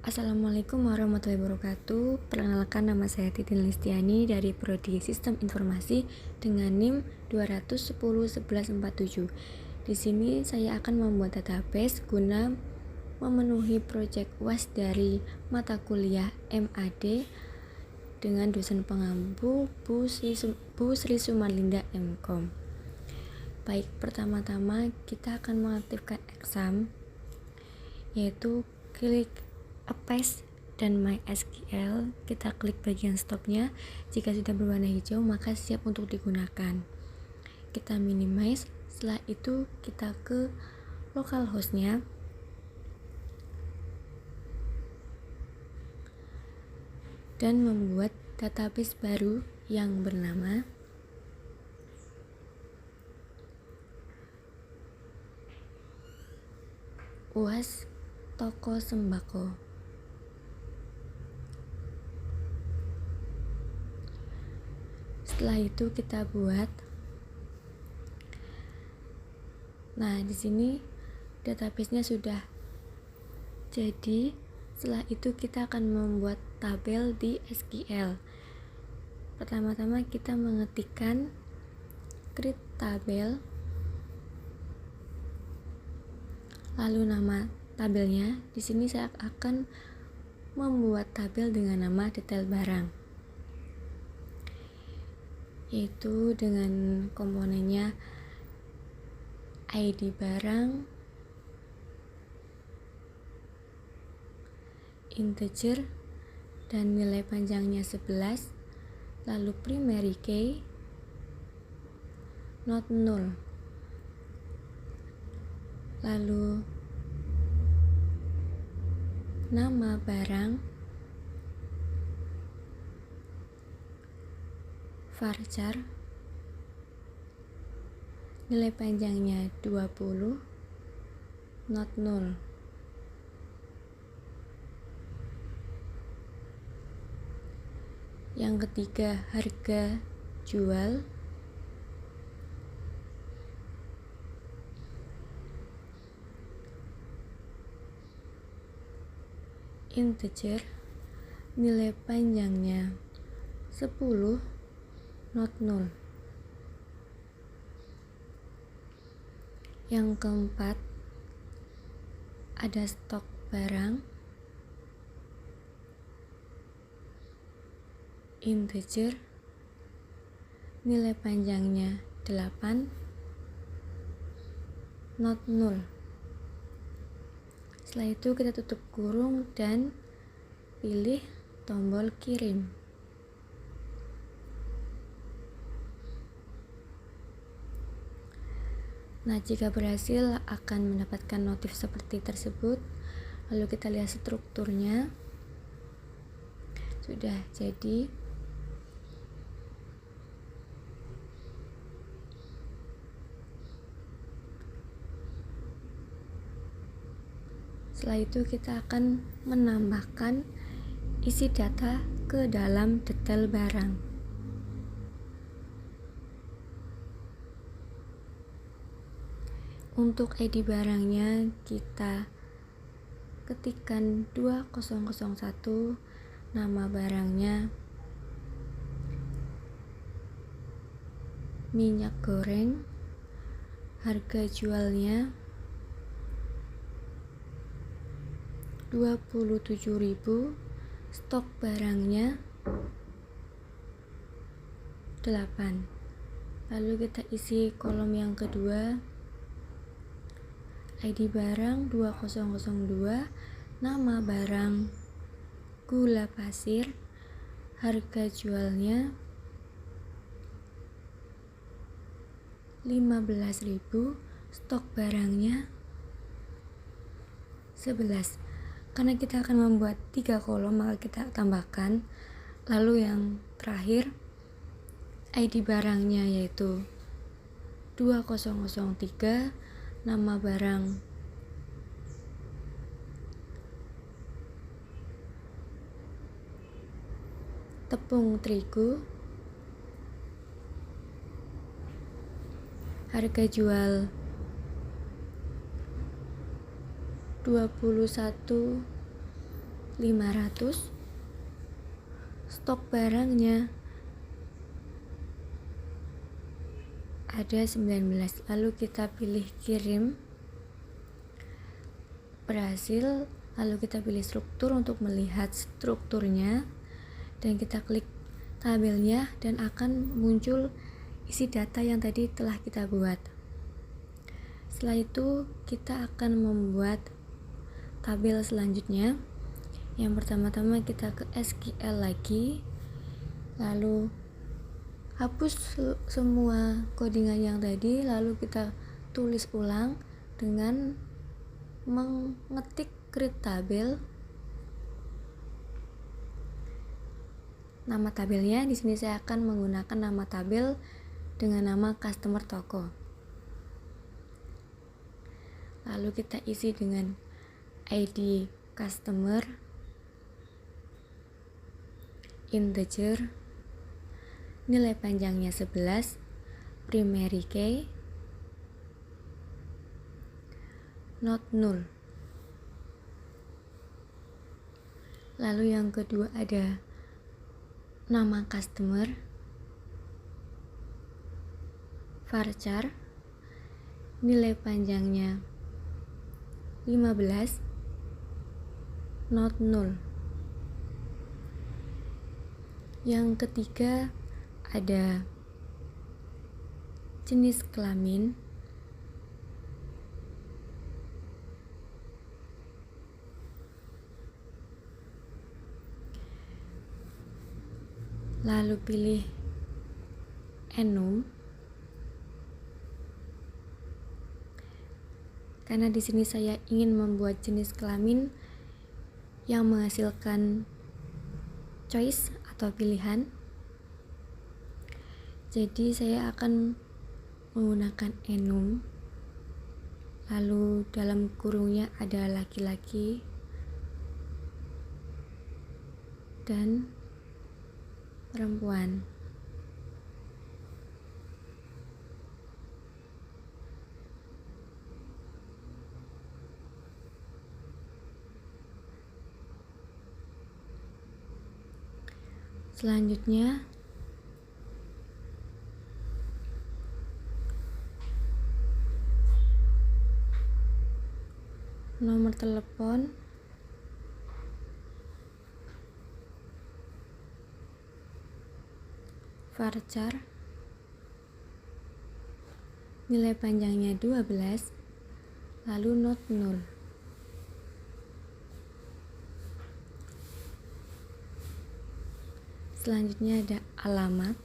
Assalamualaikum warahmatullahi wabarakatuh. Perkenalkan, nama saya Titin Listiani dari Prodi Sistem Informasi dengan NIM 2101147. Di sini saya akan membuat database guna memenuhi proyek UAS dari mata kuliah MAD dengan dosen pengampu Bu Sri Sumarlinda MKom. Baik, pertama-tama kita akan mengaktifkan exam, yaitu klik Paste dan MySQL. Kita klik bagian stopnya. Jika sudah berwarna hijau, maka siap untuk digunakan. Kita minimize. Setelah itu kita ke localhost-nya. Dan membuat database baru yang bernama UAS Toko Sembako. Setelah itu kita buat. Nah, di sini database-nya sudah jadi. Setelah itu kita akan membuat tabel di SQL. Pertama-tama kita mengetikkan create tabel, lalu nama tabelnya. Di sini saya akan membuat tabel dengan nama detail barang, yaitu dengan komponennya ID barang, integer, dan nilai panjangnya 11, lalu primary key, not null, lalu nama barang, varchar, nilai panjangnya 20, not null. Yang ketiga, harga jual, integer, nilai panjangnya 10, not null. Yang keempat, ada stok barang, integer, nilai panjangnya 8, not null. Setelah itu kita tutup kurung dan pilih tombol kirim. Nah, jika berhasil akan mendapatkan notif seperti tersebut. Lalu kita lihat strukturnya. Sudah jadi. Setelah itu kita akan menambahkan isi data ke dalam detail barang. Untuk ID barangnya kita ketikkan 2001, nama barangnya minyak goreng, harga jualnya 27.000, stok barangnya 8. Lalu kita isi kolom yang kedua, ID barang 2002, nama barang gula pasir, harga jualnya 15.000, stok barangnya 11. Karena kita akan membuat 3 kolom, maka kita tambahkan. Lalu yang terakhir, ID barangnya yaitu 2003, nama barang tepung terigu, harga jual 21 500, stok barangnya ada 19. Lalu kita pilih kirim, berhasil. Lalu kita pilih struktur untuk melihat strukturnya dan kita klik tabelnya dan akan muncul isi data yang tadi telah kita buat. Setelah itu kita akan membuat tabel selanjutnya. Yang pertama-tama kita ke SQL lagi, lalu hapus semua codingan yang tadi, lalu kita tulis ulang dengan mengetik create tabel. Nama tabelnya di sini saya akan menggunakan nama tabel dengan nama customer toko. Lalu kita isi dengan ID customer, integer, nilai panjangnya 11, primary key, not null. Lalu yang kedua ada nama customer, varchar, nilai panjangnya 15, not null. Yang ketiga ada jenis kelamin, lalu pilih enum, karena di sini saya ingin membuat jenis kelamin yang menghasilkan choice atau pilihan. Jadi saya akan menggunakan enum, lalu dalam kurungnya ada laki-laki dan perempuan. Selanjutnya nomor telepon, varchar, nilai panjangnya 12, lalu not null. Selanjutnya ada alamat,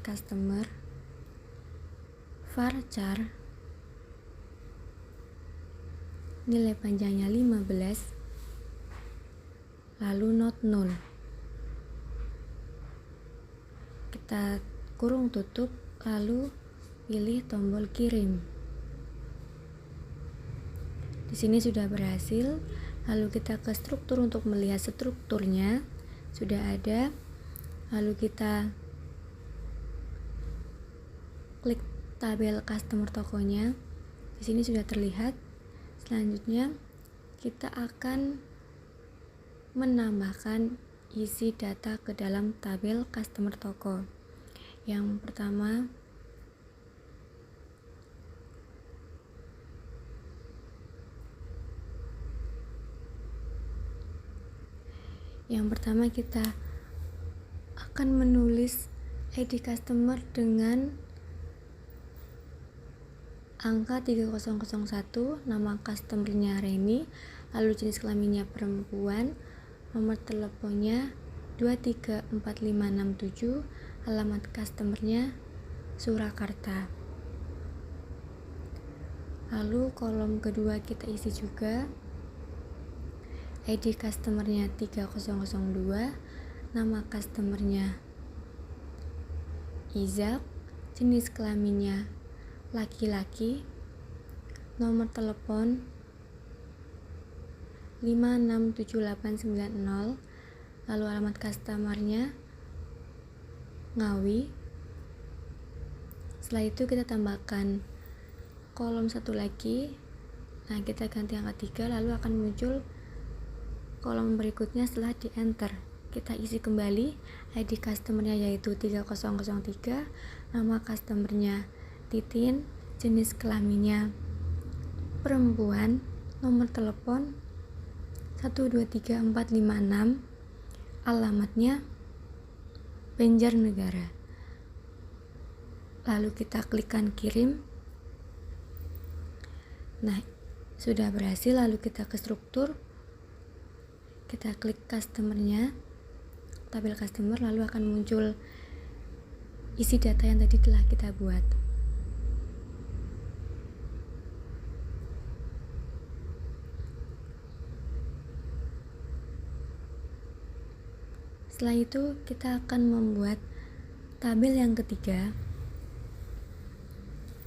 customer, varchar, nilai panjangnya 15, lalu not null. Kita kurung tutup, lalu pilih tombol kirim. Di sini sudah berhasil. Lalu kita ke struktur untuk melihat strukturnya sudah ada. Lalu kita klik tabel customer tokonya. Di sini sudah terlihat. Selanjutnya kita akan menambahkan isi data ke dalam tabel customer toko. Yang pertama kita akan menulis ID customer dengan angka 3001, nama customernya Reni, lalu jenis kelaminnya perempuan, nomor teleponnya 234567, alamat customernya Surakarta. Lalu kolom kedua kita isi juga ID customernya 3002, nama customernya Izak, jenis kelaminnya laki-laki, nomor telepon 567890, lalu alamat customernya Ngawi. Setelah itu kita tambahkan kolom satu lagi. Nah, kita ganti angka 3, lalu akan muncul kolom berikutnya setelah di enter. Kita isi kembali ID customernya yaitu 3003, nama customernya Titin, jenis kelaminnya perempuan, nomor telepon 123456, alamatnya Banjarnegara. Lalu kita klikkan kirim. Nah, sudah berhasil. Lalu kita ke struktur, kita klik customernya, tabel customer, lalu akan muncul isi data yang tadi telah kita buat. Setelah itu kita akan membuat tabel yang ketiga.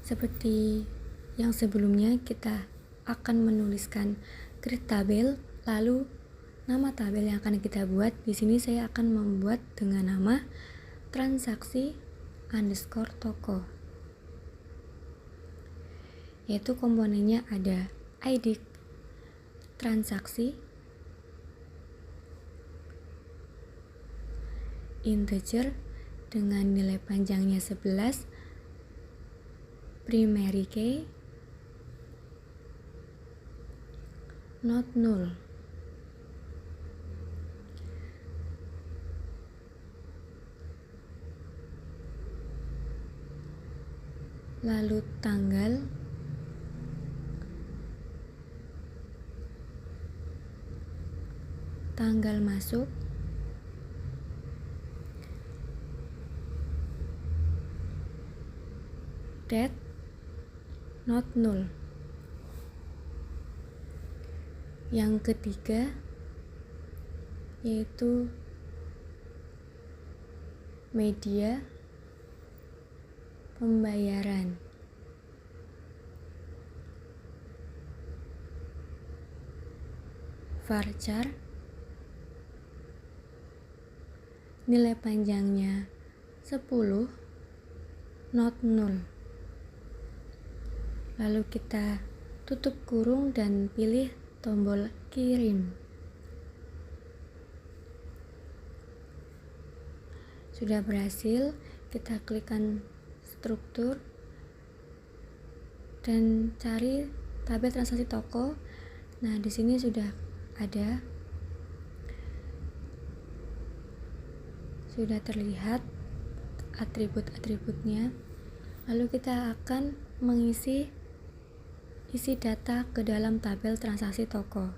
Seperti yang sebelumnya, kita akan menuliskan create tabel, lalu nama tabel yang akan kita buat. Di sini saya akan membuat dengan nama transaksi underscore toko, yaitu komponennya ada ID transaksi, integer dengan nilai panjangnya 11, primary key, not null. Lalu tanggal, tanggal masuk, date, not null. Yang ketiga yaitu media pembayaran. Varchar, nilai panjangnya 10, not null. Lalu kita tutup kurung dan pilih tombol kirim. Sudah berhasil, kita klikkan struktur dan cari tabel transaksi toko. Nah, di sini sudah ada, sudah terlihat atribut-atributnya. Lalu kita akan mengisi data ke dalam tabel transaksi toko.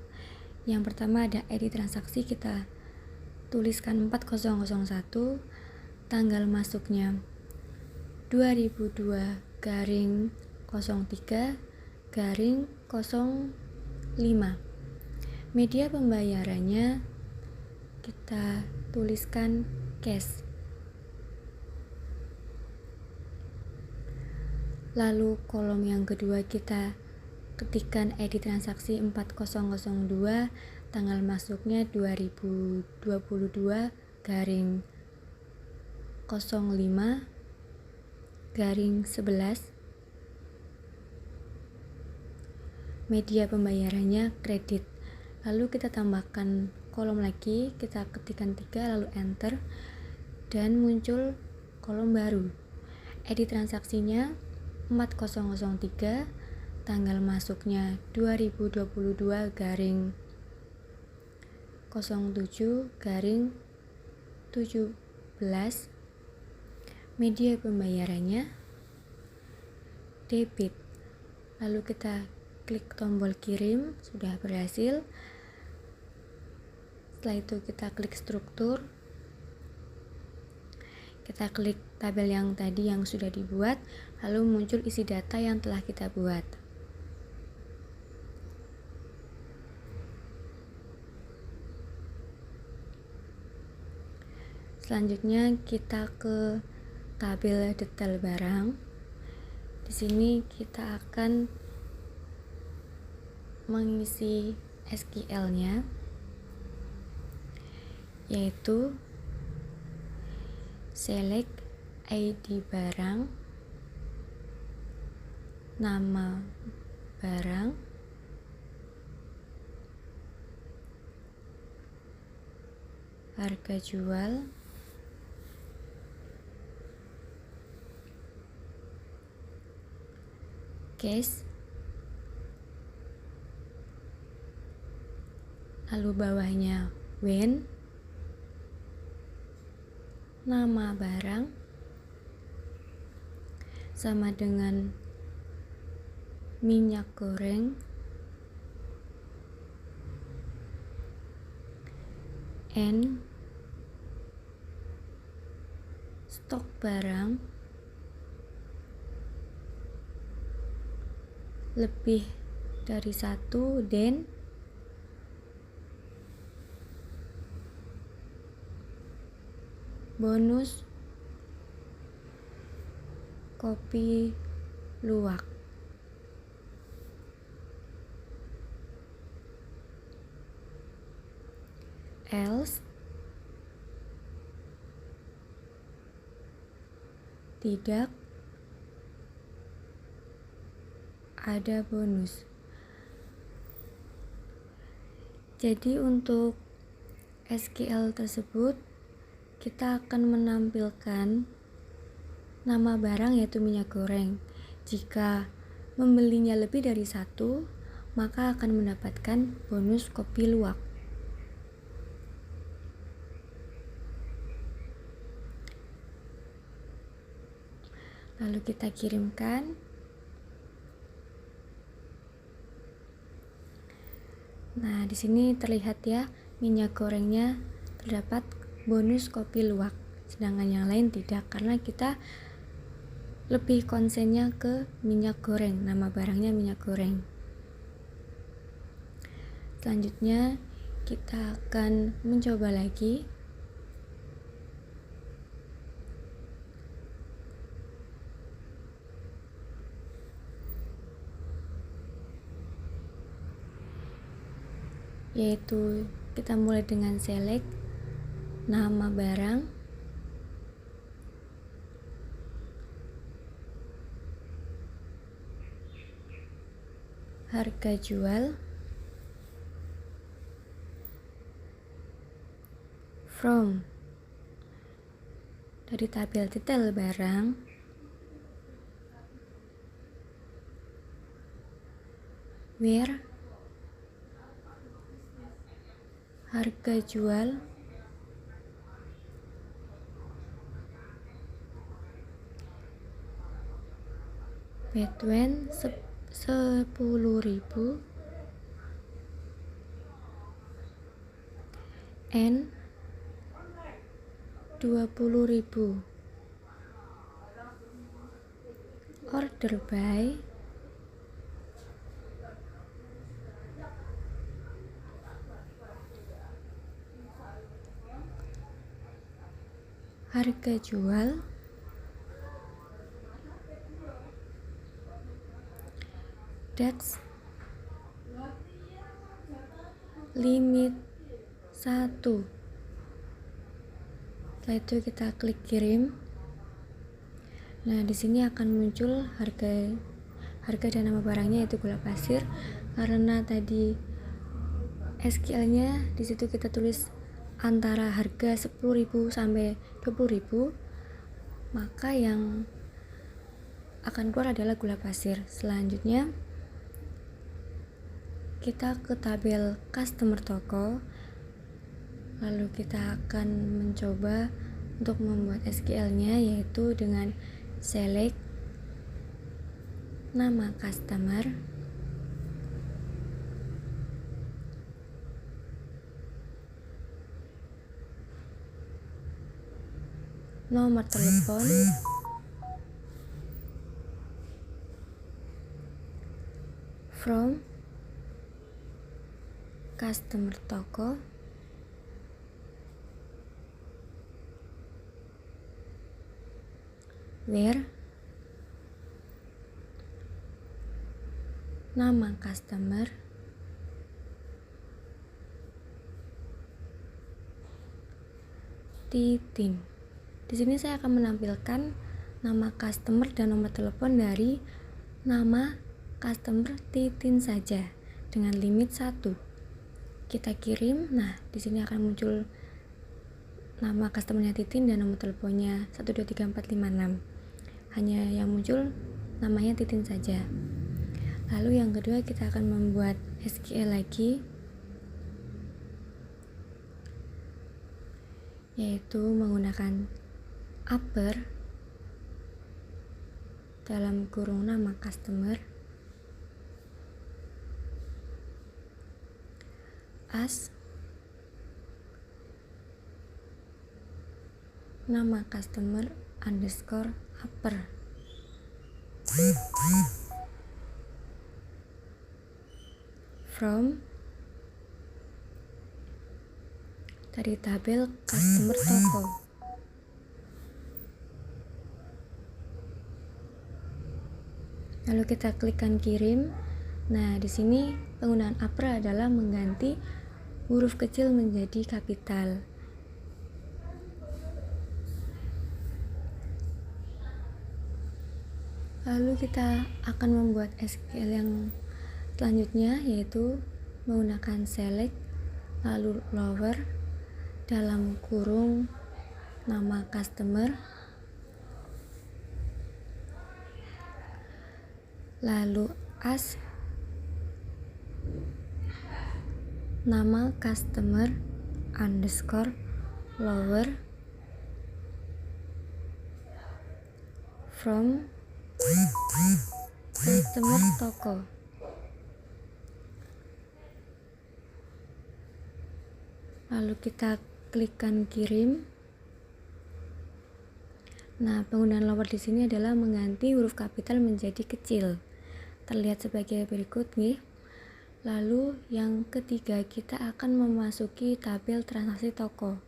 Yang pertama ada ID transaksi, kita tuliskan 4001, tanggal masuknya 2002-03-05. Media pembayarannya kita tuliskan cash. Lalu kolom yang kedua kita ketikkan ID transaksi 4002, tanggal masuknya 2022-05-11. Media pembayarannya kredit. Lalu kita tambahkan kolom lagi, kita ketikkan 3 lalu enter dan muncul kolom baru. ID transaksinya 4003, tanggal masuknya 2022-07-17. Media pembayarannya debit. Lalu kita klik tombol kirim, sudah berhasil. Setelah itu kita klik struktur, kita klik tabel yang tadi yang sudah dibuat, lalu muncul isi data yang telah kita buat. Selanjutnya kita ke tabel detail barang. Di sini kita akan mengisi SQL-nya, yaitu select ID barang, nama barang, harga jual, case, lalu bawahnya when, nama barang sama dengan minyak goreng, and stok barang lebih dari 1, dan bonus kopi luwak. Else tidak ada bonus. Jadi untuk SQL tersebut kita akan menampilkan nama barang yaitu minyak goreng. Jika membelinya lebih dari 1, maka akan mendapatkan bonus kopi luwak. Lalu kita kirimkan. Nah, di sini terlihat ya, minyak gorengnya terdapat bonus kopi luwak, sedangkan yang lain tidak, karena kita lebih konsennya ke minyak goreng, nama barangnya minyak goreng. Selanjutnya kita akan mencoba lagi. Yaitu kita mulai dengan select nama barang, harga jual, from, dari tabel detail barang, where, harga jual, between 10.000 and 20.000. Order by harga jual, DAX limit 1. Setelah itu kita klik kirim. Nah, di sini akan muncul harga dan nama barangnya, yaitu gula pasir. Karena tadi SQL-nya di situ kita tulis antara harga 10.000 sampai 20.000, maka yang akan keluar adalah gula pasir. Selanjutnya kita ke tabel customer toko, lalu kita akan mencoba untuk membuat SQL-nya, yaitu dengan select nama customer, nomor telepon, from customer toko, where, nama customer, Titin. Di sini saya akan menampilkan nama customer dan nomor telepon dari nama customer Titin saja dengan limit 1. Kita kirim. Nah, di sini akan muncul nama customernya Titin dan nomor teleponnya 1234556. Hanya yang muncul namanya Titin saja. Lalu yang kedua, kita akan membuat SQL lagi, yaitu menggunakan upper dalam kurung nama customer as nama customer underscore upper from dari tabel customer toko. Lalu kita klikkan kirim. Nah, di sini penggunaan upper adalah mengganti huruf kecil menjadi kapital. Lalu kita akan membuat SQL yang selanjutnya, yaitu menggunakan select lalu lower dalam kurung nama customer, lalu as nama customer underscore lower from customer toko. Lalu kita klikkan kirim. Nah, penggunaan lower di sini adalah mengganti huruf kapital menjadi kecil. Terlihat sebagai berikut nih. Lalu yang ketiga, kita akan memasuki tabel transaksi toko.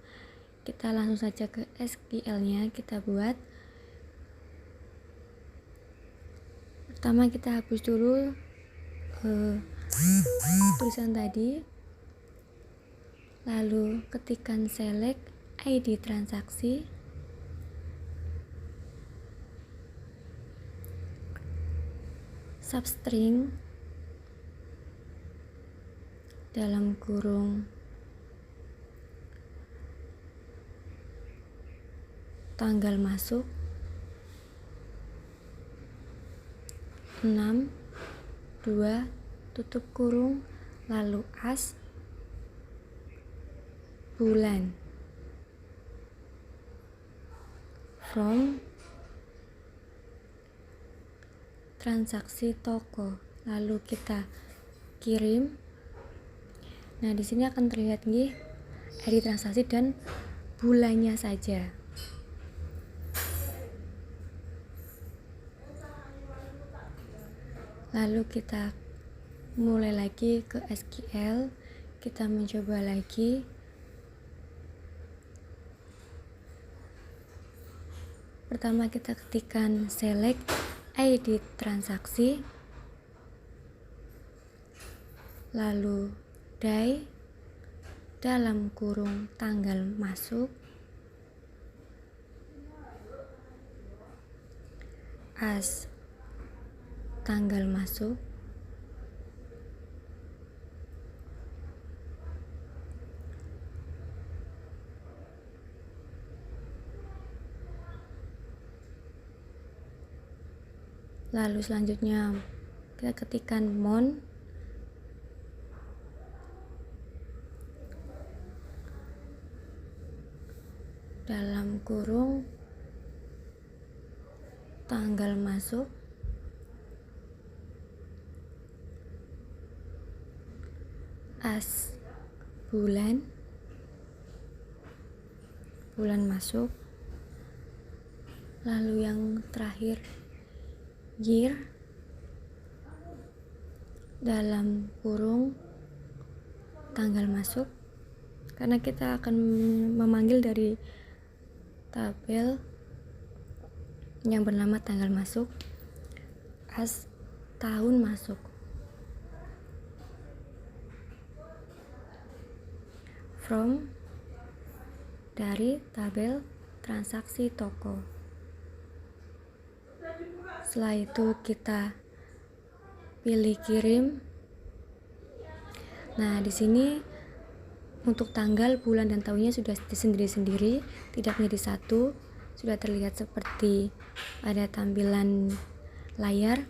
Kita langsung saja ke SQL-nya, kita buat. Pertama kita hapus dulu tulisan tadi. Lalu ketikkan select ID transaksi. Substring dalam kurung tanggal masuk 6 2 tutup kurung, lalu as bulan from transaksi toko. Lalu kita kirim. Nah, di sini akan terlihat nih ID transaksi dan bulannya saja. Lalu kita mulai lagi ke SQL, kita mencoba lagi. Pertama kita ketikkan select ID transaksi, lalu day dalam kurung tanggal masuk, as tanggal masuk, lalu selanjutnya kita ketikkan month dalam kurung tanggal masuk, as bulan masuk, lalu yang terakhir year dalam kurung tanggal masuk, karena kita akan memanggil dari tabel yang bernama tanggal masuk, as tahun masuk, from dari tabel transaksi toko. Setelah itu kita pilih kirim. Nah, di sini untuk tanggal, bulan, dan tahunnya sudah sendiri-sendiri, tidak menjadi satu, sudah terlihat seperti pada tampilan layar.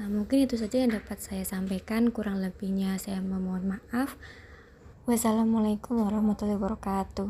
Nah, mungkin itu saja yang dapat saya sampaikan, kurang lebihnya saya memohon maaf. Wassalamualaikum warahmatullahi wabarakatuh.